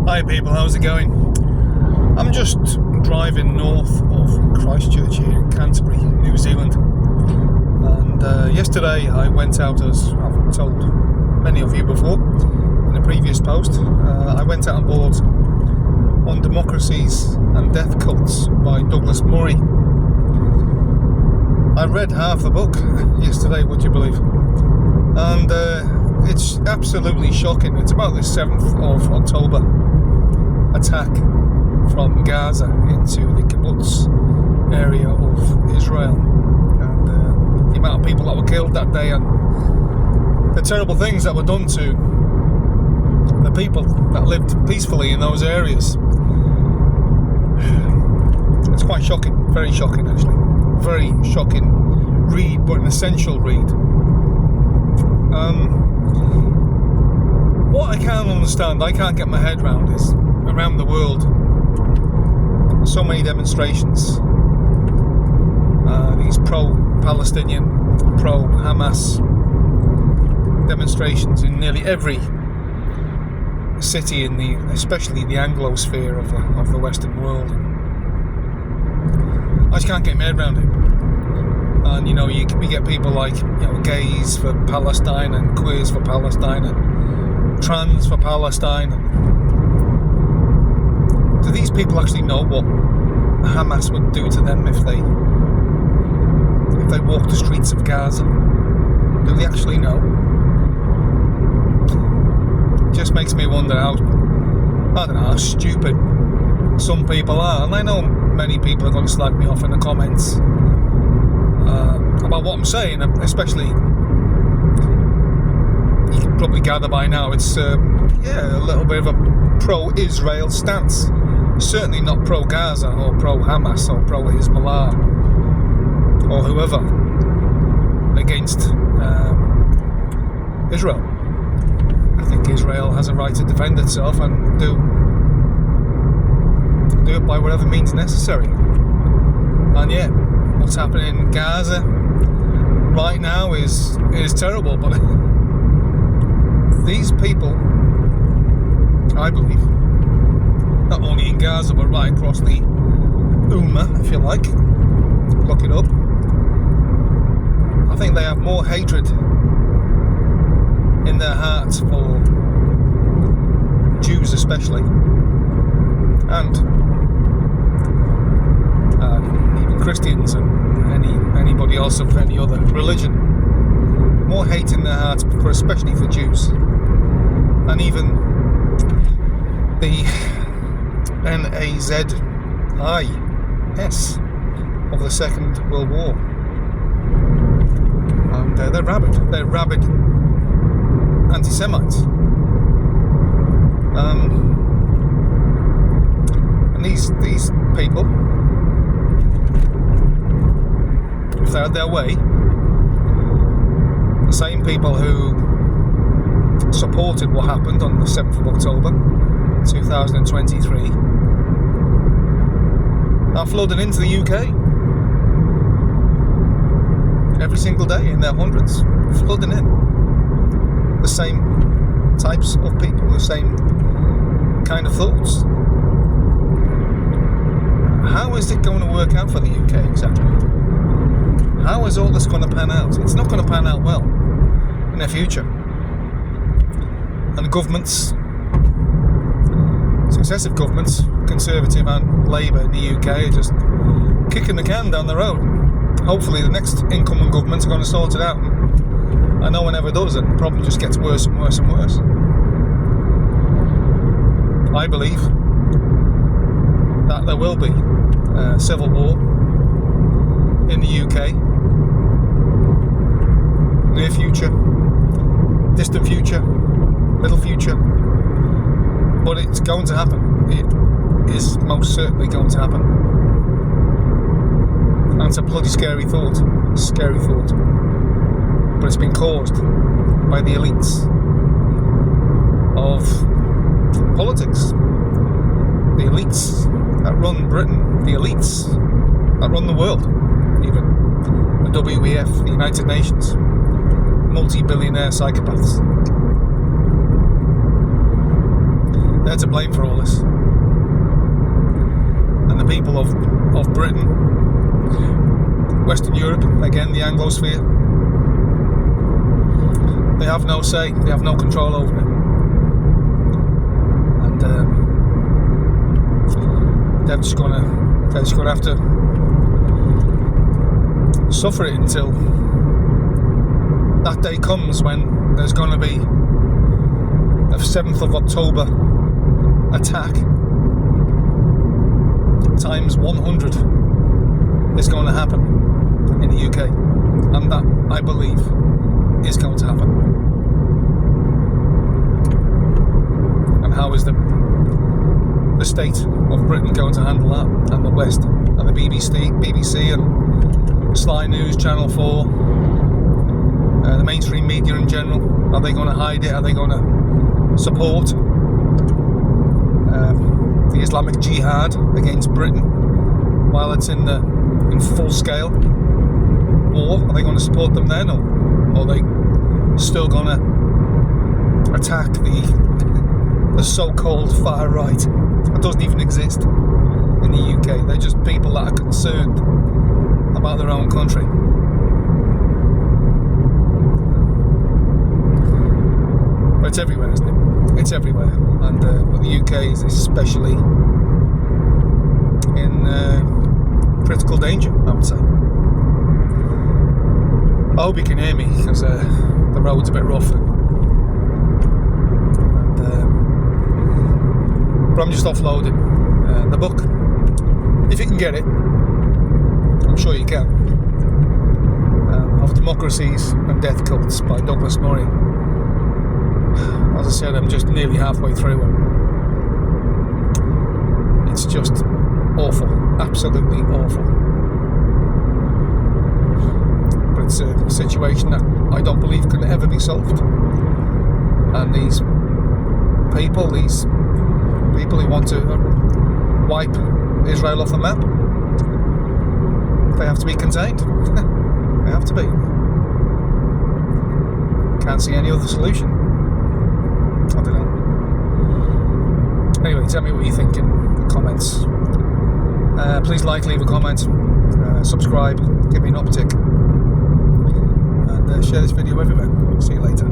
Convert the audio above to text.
Hi people, how's it going? I'm just driving north of Christchurch here in Canterbury, New Zealand. And yesterday I went out, as I've told many of you before in a previous post, I went out on board on Democracies and Death Cults by Douglas Murray. I read half the book yesterday, would you believe? And it's absolutely shocking. It's about the 7th of October attack from Gaza into the kibbutz area of Israel, and the amount of people that were killed that day and the terrible things that were done to the people that lived peacefully in those areas. It's quite shocking, very shocking actually. Very shocking read, but an essential read. What I can't understand, I can't get my head around is, around the world, so many demonstrations, these pro-Palestinian, pro-Hamas demonstrations in nearly every city in especially the Anglosphere of the Western world. I just can't get my head around it. And we get people like gays for Palestine and queers for Palestine and trans for Palestine. Do these people actually know what Hamas would do to them if they walked the streets of Gaza? Do they actually know? It just makes me wonder how stupid some people are. And I know many people are going to slag me off in the comments about what I'm saying, especially, you can probably gather by now, it's a little bit of a pro-Israel stance. Certainly not pro-Gaza or pro-Hamas or pro-Hezbollah or whoever against Israel. I think Israel has a right to defend itself and do it by whatever means necessary. And yet, what's happening in Gaza right now is terrible, but these people, I believe, not only in Gaza but right across the Ummah, if you like, look it up, I think they have more hatred in their hearts for Jews especially, and even Christians and anybody else of any other religion. More hate in their hearts, especially for Jews, and even the NAZIS of the Second World War. And they're rabid anti-Semites. And these people, if they had their way, the same people who supported what happened on the 7th of October 2023 are flooding into the UK every single day in their hundreds, flooding in. The same types of people, the same kind of thoughts. How is it going to work out for the UK exactly? How is all this going to pan out? It's not going to pan out well in the future. And the governments, successive governments, Conservative and Labour in the UK, are just kicking the can down the road. Hopefully the next incoming governments are going to sort it out. I know it never does, and the problem just gets worse and worse and worse. I believe that there will be a civil war in the UK, near future, distant future, middle future, but it's going to happen. It is most certainly going to happen. And it's a bloody scary thought, but it's been caused by the elites of politics, the elites that run Britain, the elites that run the world, even the WEF, the United Nations, multi-billionaire psychopaths. They're to blame for all this. And the people of Britain, Western Europe, again the Anglosphere, they have no say, they have no control over it. And they're just gonna have to suffer it until that day comes when there's going to be a 7th of October attack times 100 is going to happen in the UK, and that, I believe, is going to happen. And how is the state of Britain going to handle that, and the West, and the BBC and Sly News, Channel 4, the mainstream media in general? Are they going to hide it? Are they going to support the Islamic Jihad against Britain while it's in full scale war? Are they going to support them then, or are they still going to attack the so-called far right that doesn't even exist in the UK? They're just people that are concerned about their own country. But it's everywhere, isn't it? It's everywhere, and but the UK is especially in critical danger, I would say. I hope you can hear me, because the road's a bit rough. But I'm just offloading the book. If you can get it, I'm sure you can, of Democracies and Death Cults by Douglas Murray. As I said, I'm just nearly halfway through, and it's just awful, absolutely awful. But it's a situation that I don't believe can ever be solved. And these people who want to wipe Israel off the map, they have to be contained. They have to be. Can't see any other solution. I don't know. Anyway, tell me what you think in the comments. Please leave a comment, subscribe, give me an uptick, and share this video everywhere. See you later.